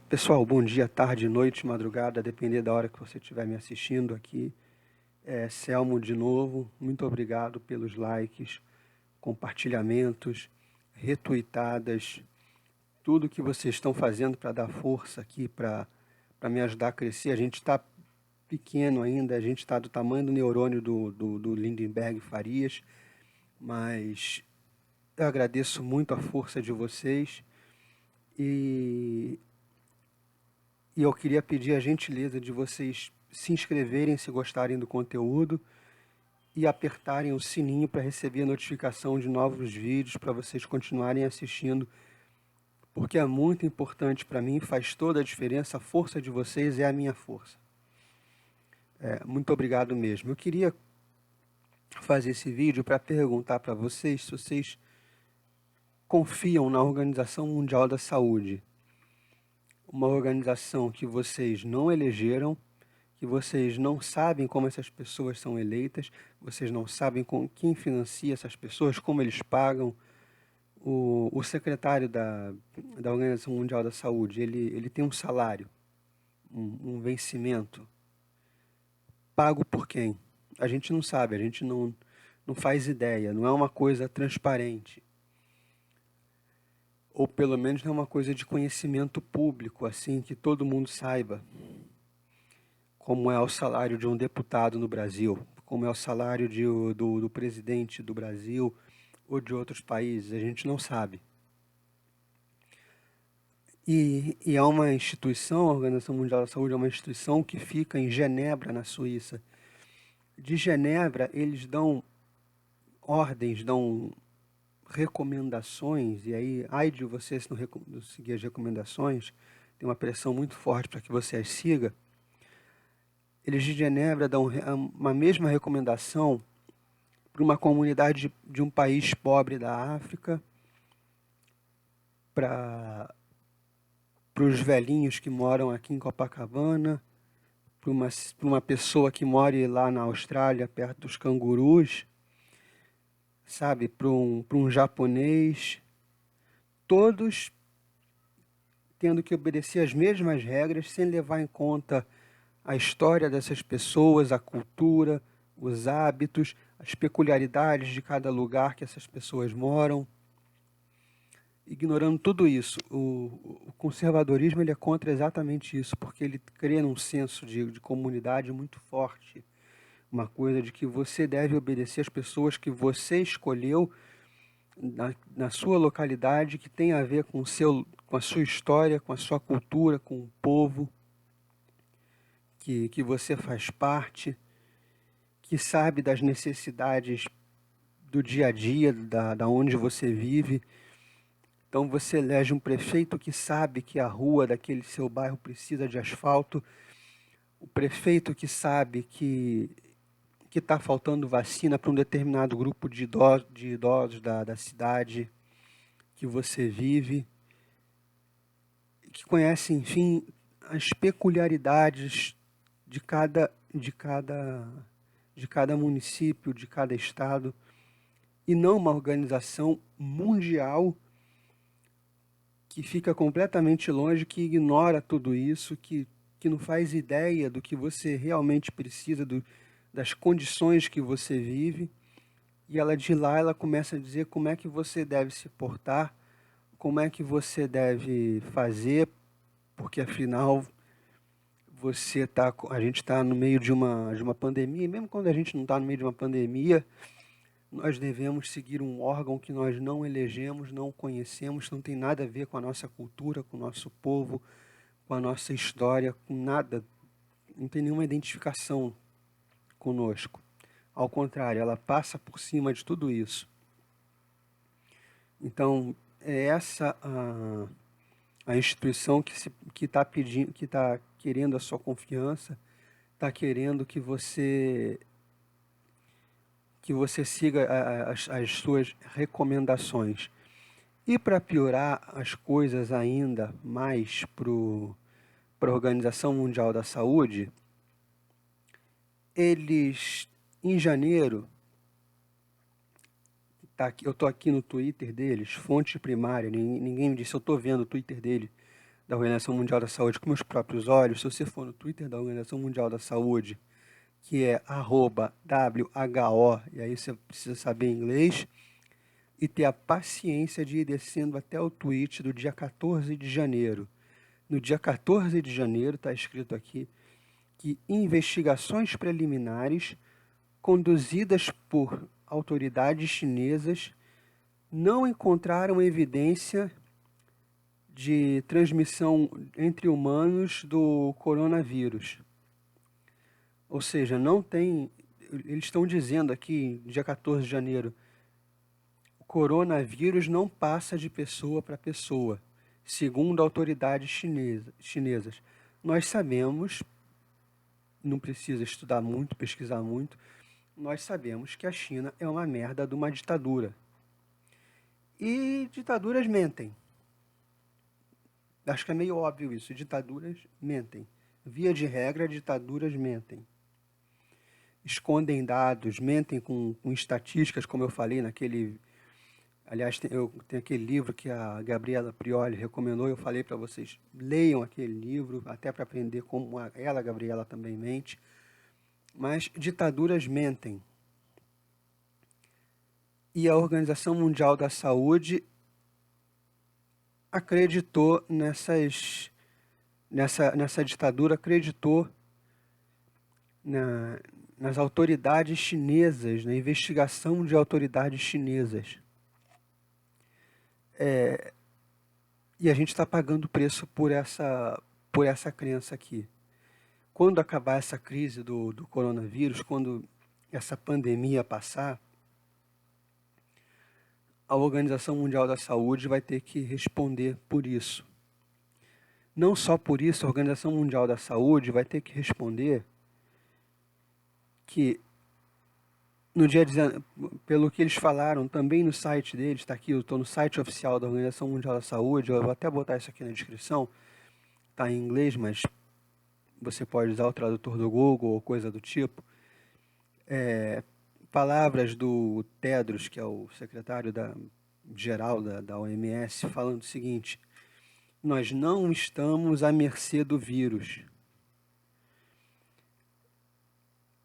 Pessoal, bom dia, tarde, noite, madrugada, a depender da hora que você estiver me assistindo aqui. Selmo de novo, muito obrigado pelos likes, compartilhamentos, retuitadas, tudo que vocês estão fazendo para dar força aqui, para me ajudar a crescer. A gente está pequeno ainda, a gente está do tamanho do neurônio do Lindenberg Farias, mas eu agradeço muito a força de vocês e eu queria pedir a gentileza de vocês se inscreverem se gostarem do conteúdo e apertarem o sininho para receber a notificação de novos vídeos para vocês continuarem assistindo, porque é muito importante para mim, faz toda a diferença, a força de vocês é a minha força. Muito obrigado mesmo. Eu queria fazer esse vídeo para perguntar para vocês se vocês confiam na Organização Mundial da Saúde, uma organização que vocês não elegeram, que vocês não sabem como essas pessoas são eleitas, vocês não sabem quem financia essas pessoas, como eles pagam. O secretário da Organização Mundial da Saúde, ele tem um salário, um vencimento, pago por quem? A gente não sabe, a gente não faz ideia, não é uma coisa transparente. Ou pelo menos não é uma coisa de conhecimento público, assim, que todo mundo saiba. Como é o salário de um deputado no Brasil, como é o salário do presidente do Brasil ou de outros países, a gente não sabe. E é uma instituição, a Organização Mundial da Saúde é uma instituição que fica em Genebra, na Suíça. De Genebra, eles dão ordens, dão recomendações, e aí, ai de você se não seguir as recomendações, tem uma pressão muito forte para que você as siga. Eles de Genebra dão uma mesma recomendação para uma comunidade de um país pobre da África, para os velhinhos que moram aqui em Copacabana, para uma pessoa que mora lá na Austrália, perto dos cangurus, sabe, para um japonês, todos tendo que obedecer as mesmas regras, sem levar em conta a história dessas pessoas, a cultura, os hábitos, as peculiaridades de cada lugar que essas pessoas moram. Ignorando tudo isso, o conservadorismo ele é contra exatamente isso, porque ele cria um senso de comunidade muito forte, uma coisa de que você deve obedecer às pessoas que você escolheu na sua localidade, que tem a ver com a sua história, com a sua cultura, com o povo que você faz parte, que sabe das necessidades do dia a dia, da onde você vive. Então você elege um prefeito que sabe que a rua daquele seu bairro precisa de asfalto, o prefeito que sabe que está faltando vacina para um determinado grupo de idosos da cidade que você vive, que conhece, enfim, as peculiaridades de cada município, de cada estado, e não uma organização mundial que fica completamente longe, que ignora tudo isso, que não faz ideia do que você realmente precisa, das condições que você vive, e ela de lá ela começa a dizer como é que você deve se portar, como é que você deve fazer, porque afinal a gente está no meio de uma pandemia, e mesmo quando a gente não está no meio de uma pandemia, nós devemos seguir um órgão que nós não elegemos, não conhecemos, não tem nada a ver com a nossa cultura, com o nosso povo, com a nossa história, com nada, não tem nenhuma identificação conosco. Ao contrário, ela passa por cima de tudo isso. Então, é essa a instituição que está pedindo, que está querendo a sua confiança, está querendo que você siga as suas recomendações. E para piorar as coisas ainda mais para a Organização Mundial da Saúde, eles, em janeiro, eu estou aqui no Twitter deles, fonte primária, ninguém me disse, eu estou vendo o Twitter dele, da Organização Mundial da Saúde com meus próprios olhos, se você for no Twitter da Organização Mundial da Saúde, que é @WHO, e aí você precisa saber inglês, e ter a paciência de ir descendo até o tweet do dia 14 de janeiro. No dia 14 de janeiro está escrito aqui que investigações preliminares conduzidas por autoridades chinesas não encontraram evidência de transmissão entre humanos do coronavírus. Ou seja, não tem. Eles estão dizendo aqui, dia 14 de janeiro, o coronavírus não passa de pessoa para pessoa, segundo autoridades chinesas. Nós sabemos, não precisa estudar muito, pesquisar muito, nós sabemos que a China é uma merda de uma ditadura. E ditaduras mentem. Acho que é meio óbvio isso. Ditaduras mentem. Via de regra, ditaduras mentem. Escondem dados, mentem com estatísticas, como eu falei naquele... Aliás, eu tenho aquele livro que a Gabriela Prioli recomendou, eu falei para vocês, leiam aquele livro, até para aprender como ela, Gabriela, também mente. Mas ditaduras mentem. E a Organização Mundial da Saúde acreditou nessa ditadura, acreditou nas autoridades chinesas, na investigação de autoridades chinesas. E a gente está pagando preço por essa crença aqui. Quando acabar essa crise do coronavírus, quando essa pandemia passar, a Organização Mundial da Saúde vai ter que responder por isso. Não só por isso, a Organização Mundial da Saúde vai ter que responder que, no dia 19, pelo que eles falaram também no site deles, está aqui, eu estou no site oficial da Organização Mundial da Saúde, eu vou até botar isso aqui na descrição, está em inglês, mas você pode usar o tradutor do Google ou coisa do tipo. Palavras do Tedros, que é o secretário geral da OMS, falando o seguinte: nós não estamos à mercê do vírus.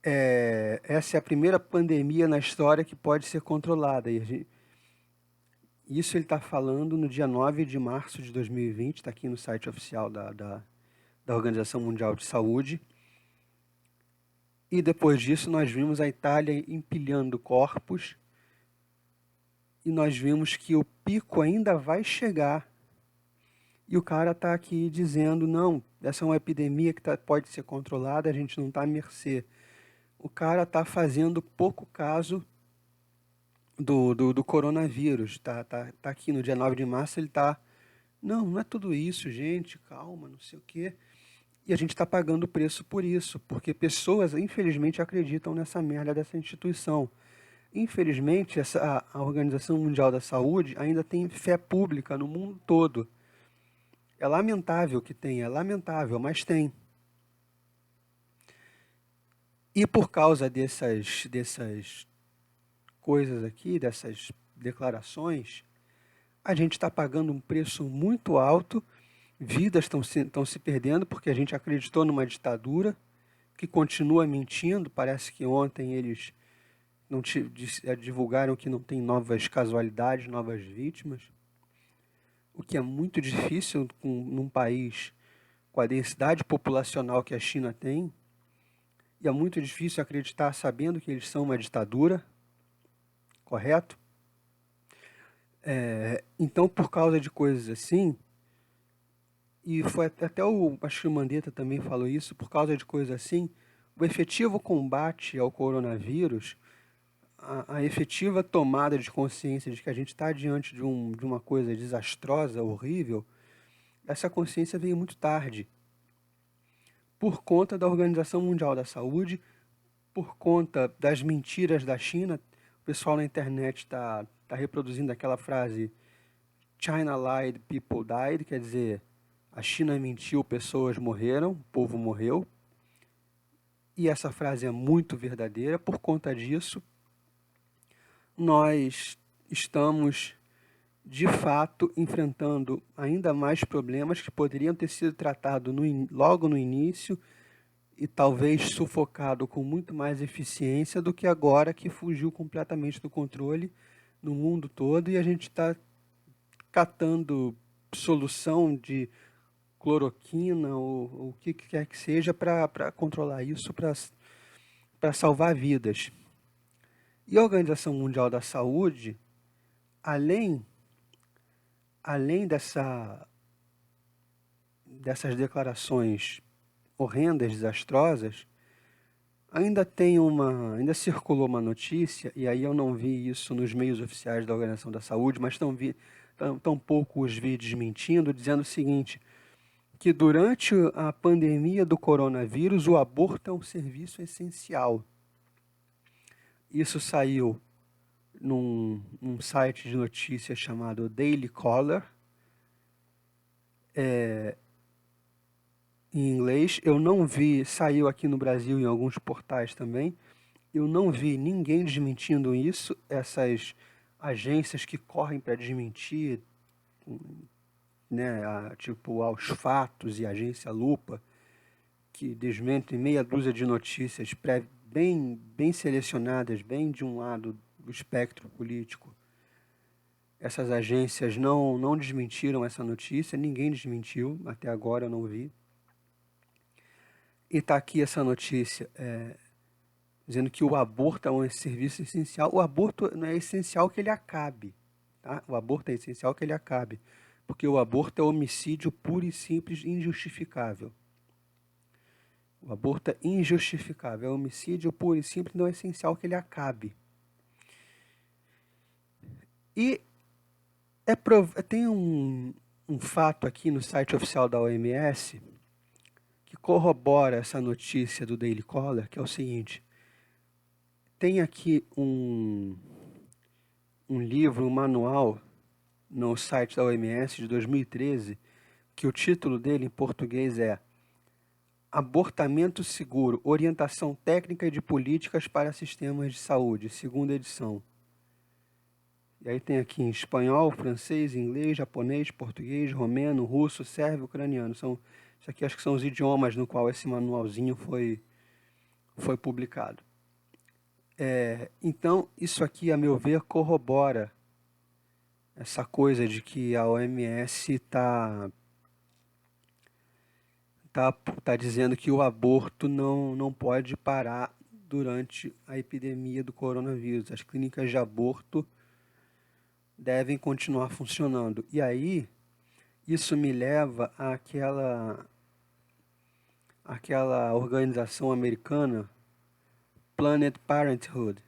Essa é a primeira pandemia na história que pode ser controlada. Isso ele está falando no dia 9 de março de 2020, está aqui no site oficial da Organização Mundial de Saúde. E depois disso nós vimos a Itália empilhando corpos e nós vimos que o pico ainda vai chegar. E o cara está aqui dizendo, não, essa é uma epidemia que pode ser controlada, a gente não está à mercê. O cara está fazendo pouco caso do coronavírus. Tá aqui no dia 9 de março, ele está... Não é tudo isso, gente, calma, não sei o quê. E a gente está pagando o preço por isso, porque pessoas, infelizmente, acreditam nessa merda dessa instituição. Infelizmente, a Organização Mundial da Saúde ainda tem fé pública no mundo todo. É lamentável que tenha, é lamentável, mas tem. E por causa dessas coisas aqui, dessas declarações, a gente está pagando um preço muito alto. Vidas estão se perdendo porque a gente acreditou numa ditadura que continua mentindo. Parece que ontem eles não divulgaram que não tem novas casualidades, novas vítimas. O que é muito difícil num país com a densidade populacional que a China tem. E é muito difícil acreditar sabendo que eles são uma ditadura. Correto? Então, por causa de coisas assim... E foi até acho que o Mandetta também falou isso, por causa de coisas assim, o efetivo combate ao coronavírus, a efetiva tomada de consciência de que a gente está diante de uma coisa desastrosa, horrível, essa consciência veio muito tarde. Por conta da Organização Mundial da Saúde, por conta das mentiras da China, o pessoal na internet está reproduzindo aquela frase China lied, people died, quer dizer... A China mentiu, pessoas morreram, o povo morreu. E essa frase é muito verdadeira. Por conta disso, nós estamos de fato, enfrentando ainda mais problemas que poderiam ter sido tratados logo no início e talvez sufocado com muito mais eficiência do que agora, que fugiu completamente do controle no mundo todo e a gente está catando solução de cloroquina ou o que quer que seja para controlar isso, para salvar vidas. E a Organização Mundial da Saúde, além dessas declarações horrendas, desastrosas, ainda circulou uma notícia, e aí eu não vi isso nos meios oficiais da Organização da Saúde, mas tão pouco os vi desmentindo, dizendo o seguinte, que durante a pandemia do coronavírus, o aborto é um serviço essencial. Isso saiu num site de notícias chamado Daily Caller, em inglês. Eu não vi, saiu aqui no Brasil em alguns portais também, eu não vi ninguém desmentindo isso, essas agências que correm para desmentir, né, tipo Aos Fatos e Agência Lupa, que desmentem meia dúzia de notícias bem selecionadas, bem de um lado do espectro político. Essas agências não desmentiram essa notícia, ninguém desmentiu, até agora eu não vi. E está aqui essa notícia, dizendo que o aborto é um serviço essencial. O aborto não é essencial que ele acabe, tá? O aborto é essencial que ele acabe, porque o aborto é homicídio puro e simples, injustificável. O aborto é injustificável, é homicídio puro e simples, não é essencial que ele acabe. E tem um fato aqui no site oficial da OMS que corrobora essa notícia do Daily Caller, que é o seguinte: tem aqui um livro, um manual no site da OMS de 2013, que o título dele em português é Abortamento Seguro, Orientação Técnica e de Políticas para Sistemas de Saúde, segunda edição. E aí tem aqui em espanhol, francês, inglês, japonês, português, romeno, russo, sérvio, ucraniano. Isso aqui acho que são os idiomas no qual esse manualzinho foi publicado. Então, isso aqui, a meu ver, corrobora essa coisa de que a OMS está dizendo que o aborto não pode parar durante a epidemia do coronavírus. As clínicas de aborto devem continuar funcionando. E aí, isso me leva àquela organização americana, Planned Parenthood.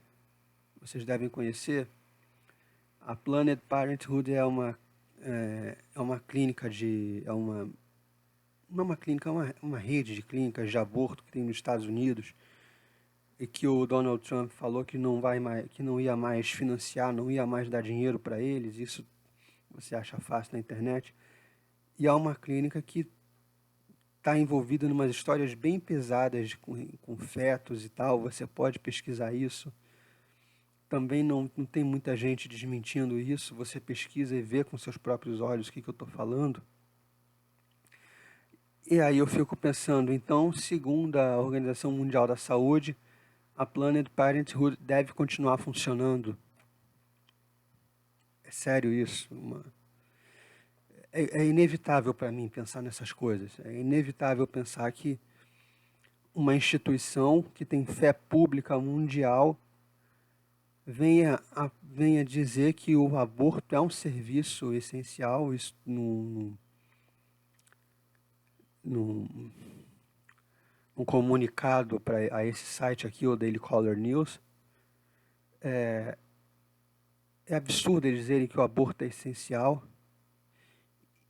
Vocês devem conhecer. A Planned Parenthood é uma clínica não é uma clínica, é uma rede de clínicas de aborto que tem nos Estados Unidos e que o Donald Trump falou que não ia mais financiar, não ia mais dar dinheiro para eles. Isso você acha fácil na internet. E é uma clínica que está envolvida em umas histórias bem pesadas com fetos e tal. Você pode pesquisar isso. Também não tem muita gente desmentindo isso. Você pesquisa e vê com seus próprios olhos o que eu estou falando. E aí eu fico pensando, então, segundo a Organização Mundial da Saúde, a Planned Parenthood deve continuar funcionando. É sério isso? É inevitável para mim pensar nessas coisas. É inevitável pensar que uma instituição que tem fé pública mundial venha dizer que o aborto é um serviço essencial. Isso num comunicado a esse site aqui, o Daily Caller News. É absurdo eles dizerem que o aborto é essencial.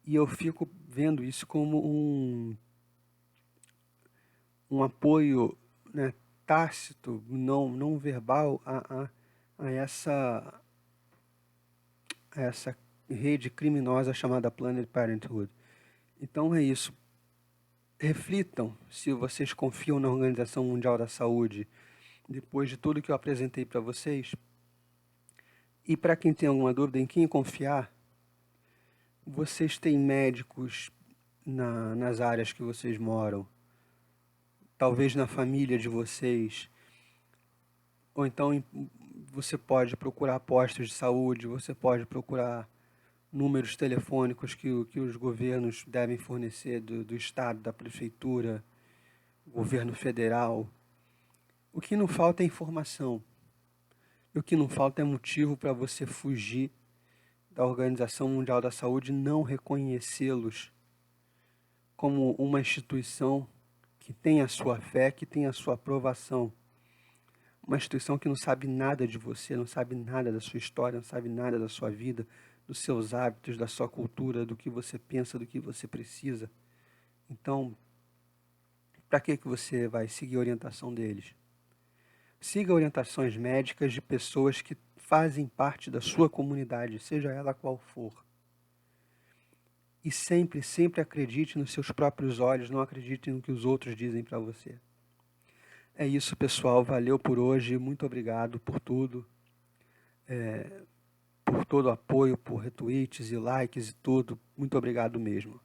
E eu fico vendo isso como um apoio, né, tácito, não verbal a essa rede criminosa chamada Planned Parenthood. Então é isso. Reflitam se vocês confiam na Organização Mundial da Saúde, depois de tudo que eu apresentei para vocês. E para quem tem alguma dúvida em quem confiar, Vocês têm médicos nas áreas que vocês moram? Talvez na família de vocês? Ou então você pode procurar postos de saúde, você pode procurar números telefônicos que os governos devem fornecer do Estado, da Prefeitura, governo federal. O que não falta é informação. E o que não falta é motivo para você fugir da Organização Mundial da Saúde e não reconhecê-los como uma instituição que tem a sua fé, que tem a sua aprovação. Uma instituição que não sabe nada de você, não sabe nada da sua história, não sabe nada da sua vida, dos seus hábitos, da sua cultura, do que você pensa, do que você precisa. Então, para que você vai seguir a orientação deles? Siga orientações médicas de pessoas que fazem parte da sua comunidade, seja ela qual for. E sempre, sempre acredite nos seus próprios olhos, não acredite no que os outros dizem para você. É isso, pessoal. Valeu por hoje. Muito obrigado por tudo. Por todo o apoio, por retweets e likes e tudo. Muito obrigado mesmo.